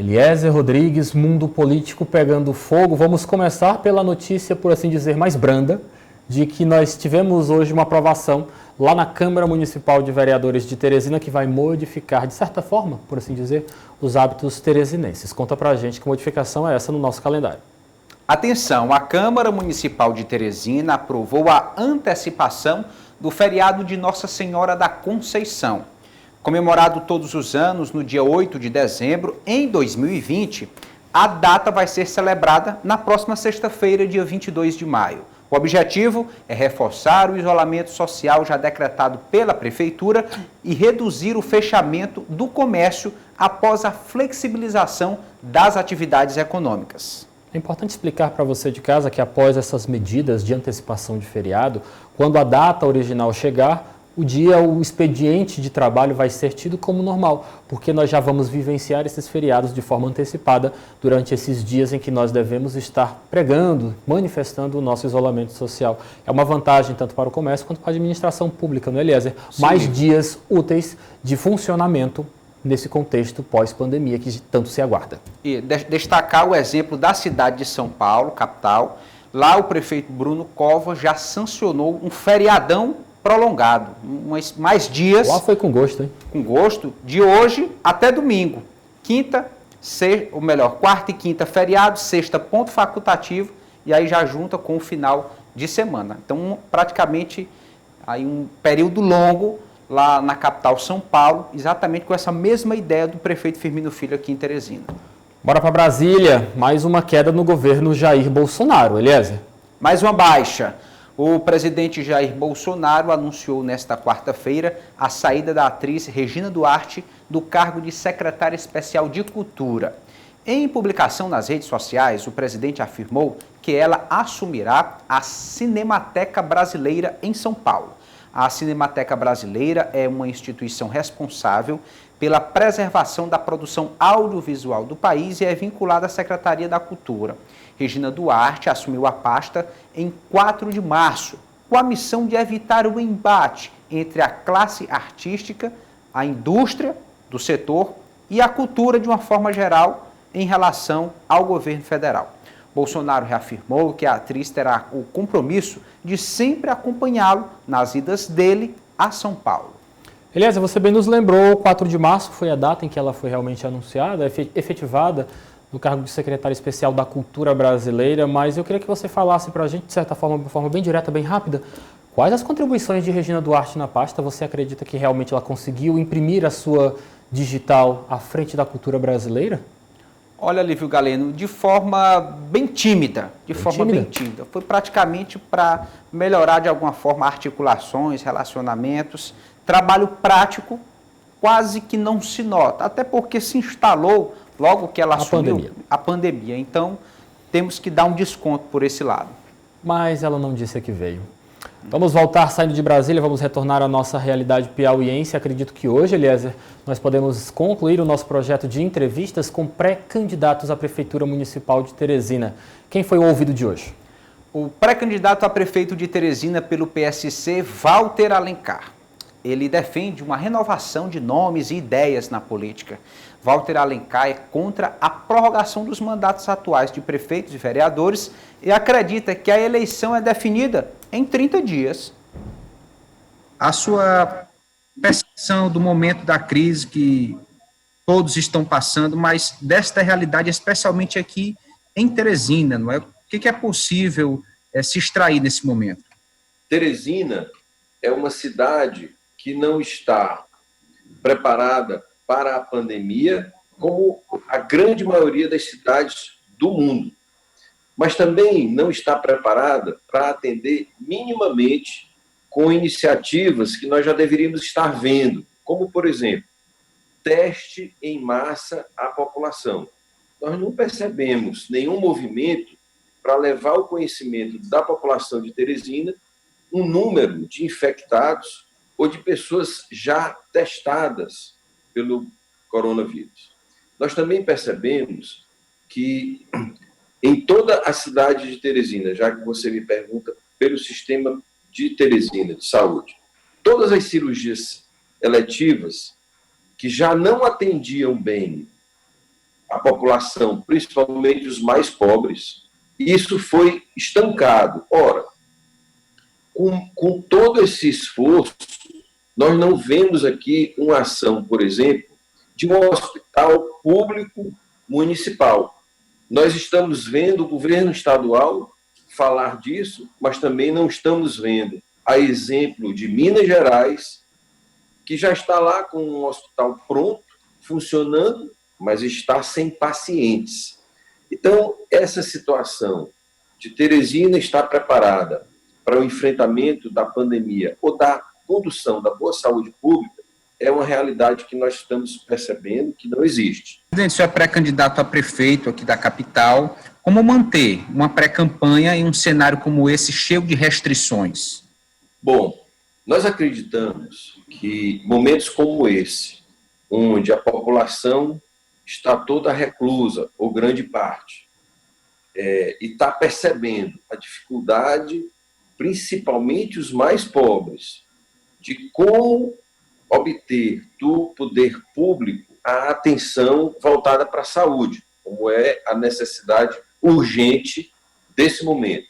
Eliezer Rodrigues, mundo político pegando fogo. Vamos começar pela notícia, por assim dizer, mais branda, de que nós tivemos hoje uma aprovação lá na Câmara Municipal de Vereadores de Teresina que vai modificar, de certa forma, por assim dizer, os hábitos teresinenses. Conta pra gente que modificação é essa no nosso calendário. Atenção, a Câmara Municipal de Teresina aprovou a antecipação do feriado de Nossa Senhora da Conceição. Comemorado todos os anos no dia 8 de dezembro, em 2020, a data vai ser celebrada na próxima sexta-feira, dia 22 de maio. O objetivo é reforçar o isolamento social já decretado pela Prefeitura e reduzir o fechamento do comércio após a flexibilização das atividades econômicas. É importante explicar para você de casa que após essas medidas de antecipação de feriado, quando a data original chegar, o expediente de trabalho vai ser tido como normal, porque nós já vamos vivenciar esses feriados de forma antecipada durante esses dias em que nós devemos estar pregando, manifestando o nosso isolamento social. É uma vantagem tanto para o comércio quanto para a administração pública, não é, Eliezer? Sim. Mais dias úteis de funcionamento nesse contexto pós-pandemia que tanto se aguarda. E destacar o exemplo da cidade de São Paulo, capital. Lá o prefeito Bruno Covas já sancionou um feriadão prolongado, mais dias. Lá foi com gosto, hein? Com gosto, de hoje até domingo. Quarta e quinta feriado, sexta ponto facultativo, e aí já junta com o final de semana. Então, praticamente, aí um período longo lá na capital São Paulo, exatamente com essa mesma ideia do prefeito Firmino Filho aqui em Teresina. Bora para Brasília, mais uma queda no governo Jair Bolsonaro, Eliezer. Mais uma baixa. O presidente Jair Bolsonaro anunciou nesta quarta-feira a saída da atriz Regina Duarte do cargo de secretária especial de Cultura. Em publicação nas redes sociais, o presidente afirmou que ela assumirá a Cinemateca Brasileira em São Paulo. A Cinemateca Brasileira é uma instituição responsável pela preservação da produção audiovisual do país e é vinculada à Secretaria da Cultura. Regina Duarte assumiu a pasta em 4 de março, com a missão de evitar o embate entre a classe artística, a indústria do setor e a cultura de uma forma geral em relação ao governo federal. Bolsonaro reafirmou que a atriz terá o compromisso de sempre acompanhá-lo nas idas dele a São Paulo. Eliezer, você bem nos lembrou, 4 de março foi a data em que ela foi realmente anunciada, efetivada no cargo de secretária especial da Cultura Brasileira, mas eu queria que você falasse para a gente, de certa forma, de forma bem direta, bem rápida, quais as contribuições de Regina Duarte na pasta? Você acredita que realmente ela conseguiu imprimir a sua digital à frente da cultura brasileira? Olha, Lívio Galeno, de forma bem tímida, Foi praticamente para melhorar de alguma forma articulações, relacionamentos, trabalho prático quase que não se nota, até porque se instalou logo que ela assumiu a pandemia. Então, temos que dar um desconto por esse lado. Mas ela não disse a que veio. Vamos voltar saindo de Brasília, vamos retornar à nossa realidade piauiense. Acredito que hoje, Eliezer, nós podemos concluir o nosso projeto de entrevistas com pré-candidatos à Prefeitura Municipal de Teresina. Quem foi o ouvido de hoje? O pré-candidato a prefeito de Teresina pelo PSC, Walter Alencar. Ele defende uma renovação de nomes e ideias na política. Walter Alencar é contra a prorrogação dos mandatos atuais de prefeitos e vereadores e acredita que a eleição é definida em 30 dias. A sua percepção do momento da crise que todos estão passando, mas desta realidade, especialmente aqui em Teresina, não é? O que é possível se extrair nesse momento? Teresina é uma cidade que não está preparada para a pandemia, como a grande maioria das cidades do mundo, mas também não está preparada para atender minimamente com iniciativas que nós já deveríamos estar vendo, como, por exemplo, teste em massa à população. Nós não percebemos nenhum movimento para levar ao conhecimento da população de Teresina um número de infectados ou de pessoas já testadas pelo coronavírus. Nós também percebemos que em toda a cidade de Teresina, já que você me pergunta pelo sistema de Teresina de saúde, todas as cirurgias eletivas que já não atendiam bem a população, principalmente os mais pobres, e isso foi estancado. Ora, com todo esse esforço, nós não vemos aqui uma ação, por exemplo, de um hospital público municipal. Nós estamos vendo o governo estadual falar disso, mas também não estamos vendo, a exemplo de Minas Gerais, que já está lá com um hospital pronto, funcionando, mas está sem pacientes. Então, essa situação de Teresina estar preparada para o enfrentamento da pandemia ou da condução da boa saúde pública é uma realidade que nós estamos percebendo que não existe. Presidente, o senhor é pré-candidato a prefeito aqui da capital. Como manter uma pré-campanha em um cenário como esse, cheio de restrições? Bom, nós acreditamos que momentos como esse, onde a população está toda reclusa, ou grande parte, e está percebendo a dificuldade, principalmente os mais pobres, de como obter do poder público a atenção voltada para a saúde, como é a necessidade urgente desse momento.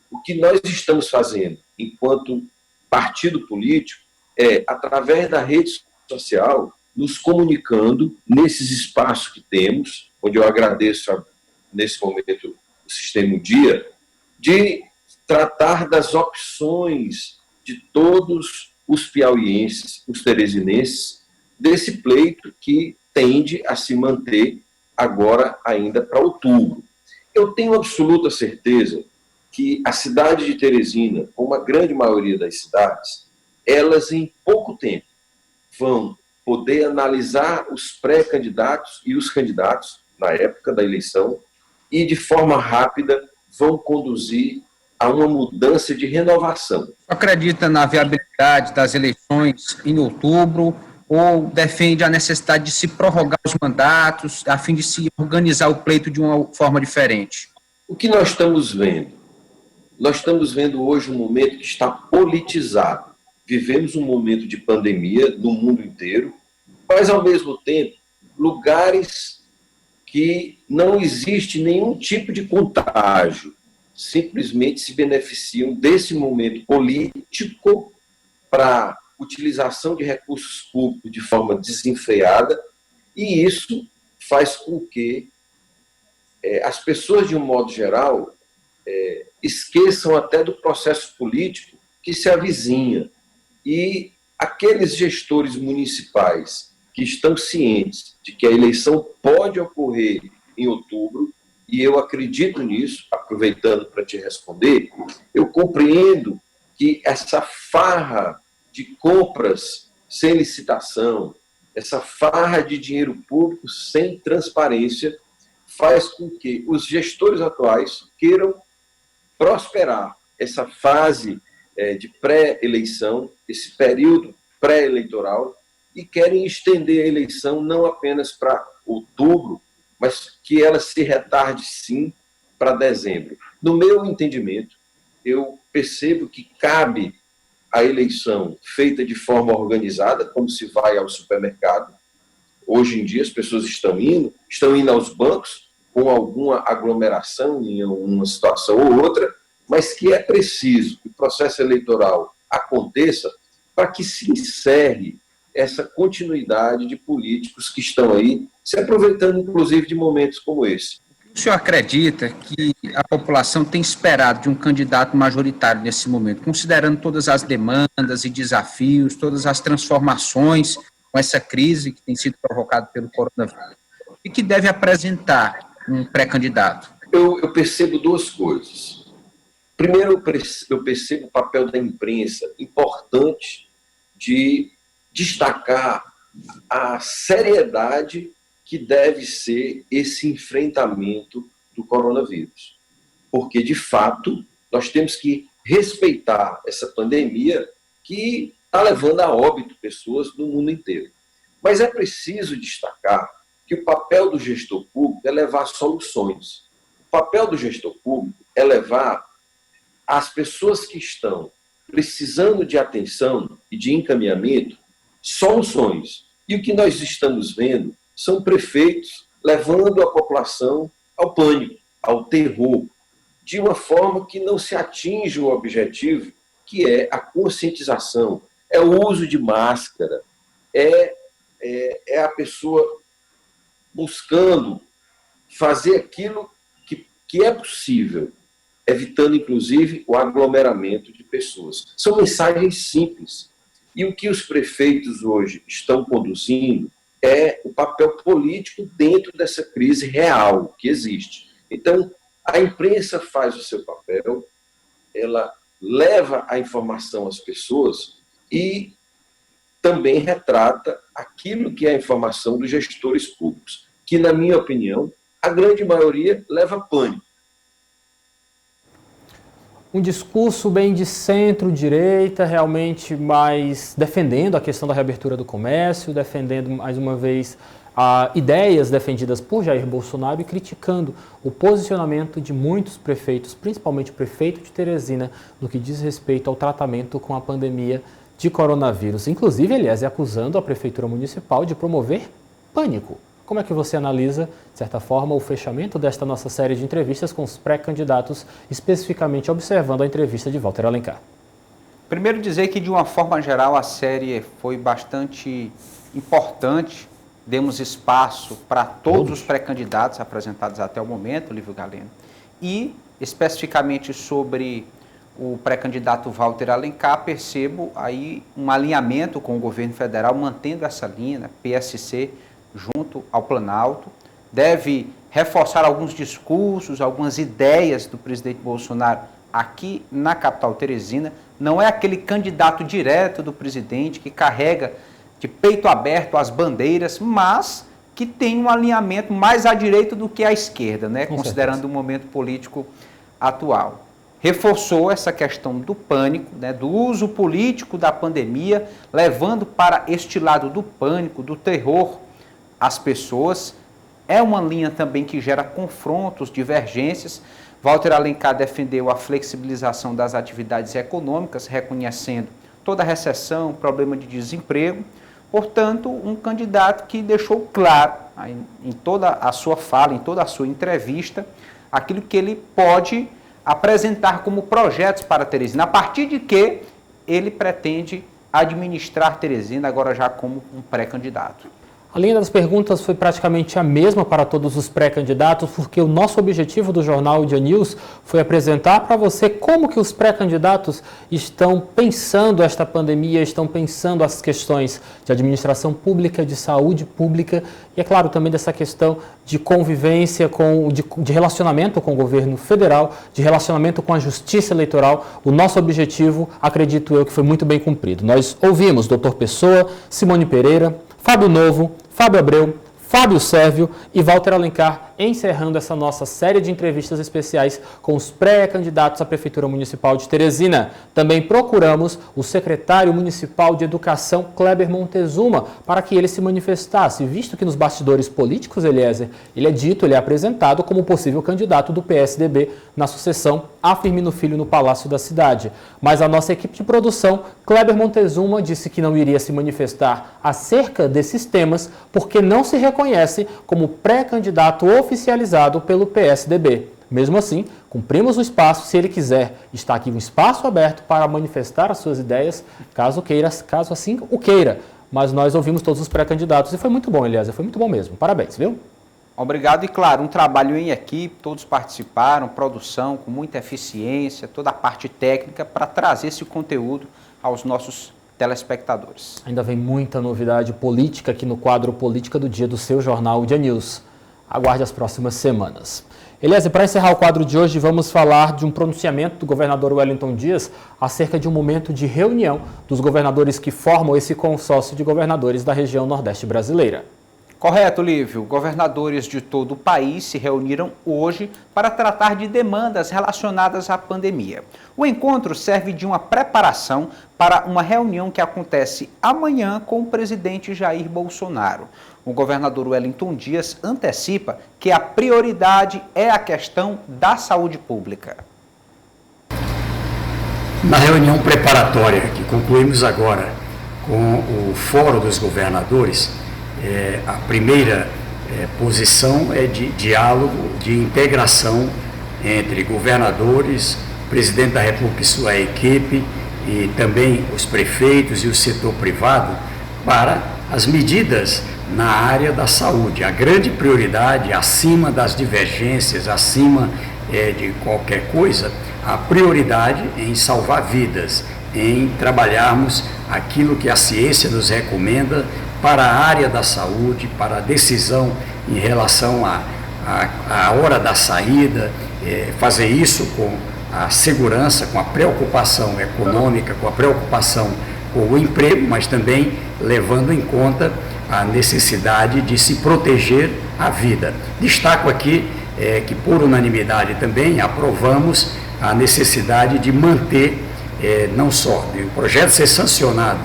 O que nós estamos fazendo, enquanto partido político, é, através da rede social, nos comunicando nesses espaços que temos, onde eu agradeço, nesse momento, o Sistema Dia, de tratar das opções de todos os piauienses, os teresinenses, desse pleito que tende a se manter agora ainda para outubro. Eu tenho absoluta certeza que a cidade de Teresina, como a grande maioria das cidades, elas em pouco tempo vão poder analisar os pré-candidatos e os candidatos na época da eleição e de forma rápida vão conduzir a uma mudança de renovação. Acredita na viabilidade das eleições em outubro ou defende a necessidade de se prorrogar os mandatos a fim de se organizar o pleito de uma forma diferente? O que nós estamos vendo? Nós estamos vendo hoje um momento que está politizado. Vivemos um momento de pandemia no mundo inteiro, mas, ao mesmo tempo, lugares que não existe nenhum tipo de contágio, simplesmente se beneficiam desse momento político para utilização de recursos públicos de forma desenfreada, e isso faz com que as pessoas, de um modo geral, esqueçam até do processo político que se avizinha. E aqueles gestores municipais que estão cientes de que a eleição pode ocorrer em outubro, e eu acredito nisso, aproveitando para te responder, eu compreendo que essa farra de compras sem licitação, essa farra de dinheiro público sem transparência, faz com que os gestores atuais queiram prosperar essa fase de pré-eleição, esse período pré-eleitoral, e querem estender a eleição não apenas para outubro, mas que ela se retarde, sim, para dezembro. No meu entendimento, eu percebo que cabe a eleição feita de forma organizada, como se vai ao supermercado. Hoje em dia as pessoas estão indo aos bancos com alguma aglomeração em uma situação ou outra, mas que é preciso que o processo eleitoral aconteça para que se encerre essa continuidade de políticos que estão aí, se aproveitando, inclusive, de momentos como esse. O senhor acredita que a população tem esperado de um candidato majoritário nesse momento, considerando todas as demandas e desafios, todas as transformações com essa crise que tem sido provocada pelo coronavírus? E que deve apresentar um pré-candidato? Eu percebo duas coisas. Primeiro, eu percebo o papel da imprensa importante de destacar a seriedade que deve ser esse enfrentamento do coronavírus. Porque, de fato, nós temos que respeitar essa pandemia que está levando a óbito pessoas no mundo inteiro. Mas é preciso destacar que o papel do gestor público é levar soluções. O papel do gestor público é levar as pessoas que estão precisando de atenção e de encaminhamento soluções. E o que nós estamos vendo são prefeitos levando a população ao pânico, ao terror, de uma forma que não se atinge o objetivo, que é a conscientização, é o uso de máscara, é a pessoa buscando fazer aquilo que é possível, evitando, inclusive, o aglomeramento de pessoas. São mensagens simples. E o que os prefeitos hoje estão conduzindo é o papel político dentro dessa crise real que existe. Então, a imprensa faz o seu papel, ela leva a informação às pessoas e também retrata aquilo que é a informação dos gestores públicos, que, na minha opinião, a grande maioria leva pânico. Um discurso bem de centro-direita, realmente mais defendendo a questão da reabertura do comércio, defendendo, mais uma vez, ideias defendidas por Jair Bolsonaro e criticando o posicionamento de muitos prefeitos, principalmente o prefeito de Teresina, no que diz respeito ao tratamento com a pandemia de coronavírus. Inclusive, Eliezer, acusando a Prefeitura Municipal de promover pânico. Como é que você analisa, de certa forma, o fechamento desta nossa série de entrevistas com os pré-candidatos, especificamente observando a entrevista de Walter Alencar? Primeiro dizer que, de uma forma geral, a série foi bastante importante. Demos espaço para todos os pré-candidatos apresentados até o momento, Lívio Galeno. E, especificamente sobre o pré-candidato Walter Alencar, percebo aí um alinhamento com o governo federal, mantendo essa linha, né, PSC, junto ao Planalto, deve reforçar alguns discursos, algumas ideias do presidente Bolsonaro aqui na capital Teresina. Não é aquele candidato direto do presidente que carrega de peito aberto as bandeiras, mas que tem um alinhamento mais à direita do que à esquerda, né? Considerando o momento político atual. Reforçou essa questão do pânico, né, do uso político da pandemia, levando para este lado do pânico, do terror, as pessoas. É uma linha também que gera confrontos, divergências. Walter Alencar defendeu a flexibilização das atividades econômicas, reconhecendo toda a recessão, problema de desemprego. Portanto, um candidato que deixou claro em toda a sua fala, em toda a sua entrevista, aquilo que ele pode apresentar como projetos para Teresina, a partir de que ele pretende administrar Teresina agora já como um pré-candidato. A linha das perguntas foi praticamente a mesma para todos os pré-candidatos, porque o nosso objetivo do Jornal Dia News foi apresentar para você como que os pré-candidatos estão pensando esta pandemia, estão pensando as questões de administração pública, de saúde pública e, é claro, também dessa questão de convivência, de relacionamento com o governo federal, de relacionamento com a justiça eleitoral. O nosso objetivo, acredito eu, que foi muito bem cumprido. Nós ouvimos Dr. Pessoa, Simone Pereira, Fábio Novo, Fábio Abreu, Fábio Sérvio e Walter Alencar, encerrando essa nossa série de entrevistas especiais com os pré-candidatos à Prefeitura Municipal de Teresina. Também procuramos o secretário municipal de Educação, Kleber Montezuma, para que ele se manifestasse, visto que nos bastidores políticos, Eliezer, ele é apresentado como possível candidato do PSDB na sucessão a Firmino Filho no Palácio da Cidade. Mas a nossa equipe de produção, Kleber Montezuma, disse que não iria se manifestar acerca desses temas porque não se reconhece como pré-candidato oficializado pelo PSDB. Mesmo assim, cumprimos o espaço. Se ele quiser, está aqui um espaço aberto para manifestar as suas ideias, caso assim o queira. Mas nós ouvimos todos os pré-candidatos e foi muito bom, Eliezer, foi muito bom mesmo. Parabéns, viu? Obrigado e, claro, um trabalho em equipe, todos participaram, produção com muita eficiência, toda a parte técnica para trazer esse conteúdo aos nossos telespectadores. Ainda vem muita novidade política aqui no quadro Política do Dia do seu jornal Dia News. Aguarde as próximas semanas. Eliezer, para encerrar o quadro de hoje, vamos falar de um pronunciamento do governador Wellington Dias acerca de um momento de reunião dos governadores que formam esse consórcio de governadores da região Nordeste brasileira. Correto, Lívio. Governadores de todo o país se reuniram hoje para tratar de demandas relacionadas à pandemia. O encontro serve de uma preparação para uma reunião que acontece amanhã com o presidente Jair Bolsonaro. O governador Wellington Dias antecipa que a prioridade é a questão da saúde pública. Na reunião preparatória que concluímos agora com o Fórum dos Governadores, a primeira posição é de diálogo, de integração entre governadores, presidente da República e sua equipe, e também os prefeitos e o setor privado, para as medidas na área da saúde. A grande prioridade, acima das divergências, acima de qualquer coisa, a prioridade em salvar vidas, em trabalharmos aquilo que a ciência nos recomenda para a área da saúde, para a decisão em relação à hora da saída, fazer isso com a segurança, com a preocupação econômica, com a preocupação com o emprego, mas também levando em conta a necessidade de se proteger a vida. Destaco aqui que, por unanimidade também, aprovamos a necessidade de manter, não só o projeto ser sancionado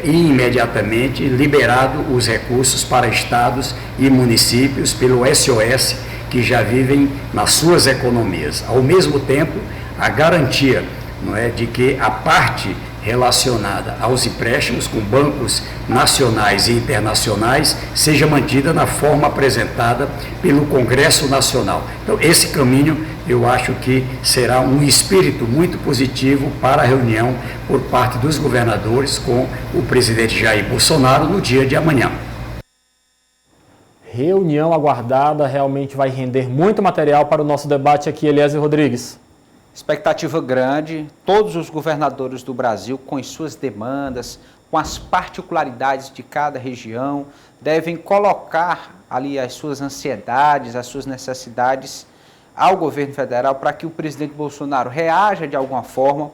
e imediatamente liberado os recursos para estados e municípios pelo SOS, que já vivem nas suas economias. Ao mesmo tempo, a garantia, não é, de que a parte relacionada aos empréstimos com bancos nacionais e internacionais seja mantida na forma apresentada pelo Congresso Nacional. Então, esse caminho eu acho que será um espírito muito positivo para a reunião por parte dos governadores com o presidente Jair Bolsonaro no dia de amanhã. Reunião aguardada, realmente vai render muito material para o nosso debate aqui, Eliezer Rodrigues. Expectativa grande, todos os governadores do Brasil, com as suas demandas, com as particularidades de cada região, devem colocar ali as suas ansiedades, as suas necessidades ao governo federal para que o presidente Bolsonaro reaja de alguma forma.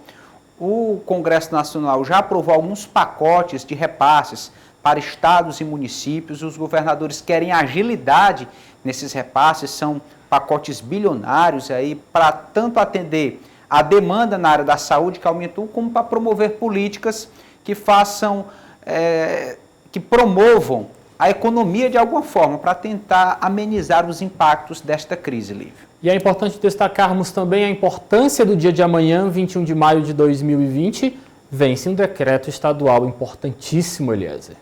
O Congresso Nacional já aprovou alguns pacotes de repasses para estados e municípios. Os governadores querem agilidade nesses repasses, são pacotes bilionários aí para tanto atender a demanda na área da saúde que aumentou, como para promover políticas que façam, que promovam a economia de alguma forma para tentar amenizar os impactos desta crise, Lívio. E é importante destacarmos também a importância do dia de amanhã, 21 de maio de 2020, vence um decreto estadual importantíssimo, Eliezer.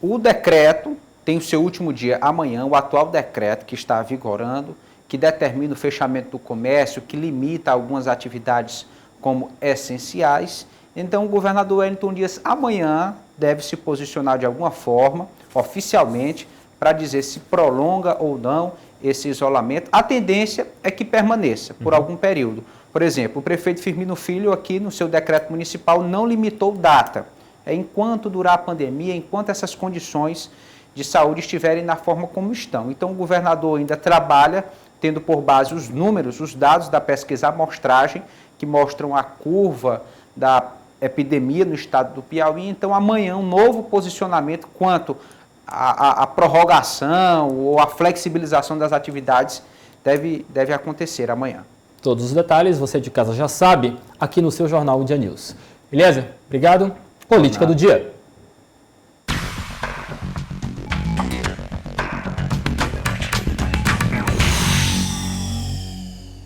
O decreto tem o seu último dia amanhã, o atual decreto que está vigorando, que determina o fechamento do comércio, que limita algumas atividades como essenciais. Então, o governador Wellington Dias amanhã deve se posicionar de alguma forma, oficialmente, para dizer se prolonga ou não esse isolamento. A tendência é que permaneça por algum período. Por exemplo, o prefeito Firmino Filho, aqui no seu decreto municipal, não limitou data. Enquanto durar a pandemia, enquanto essas condições de saúde estiverem na forma como estão. Então, o governador ainda trabalha, tendo por base os números, os dados da pesquisa amostragem, que mostram a curva da epidemia no estado do Piauí. Então, amanhã, um novo posicionamento quanto à prorrogação ou à flexibilização das atividades deve acontecer amanhã. Todos os detalhes, você de casa já sabe, aqui no seu Jornal Dia News. Eliezer, obrigado. Política do Dia.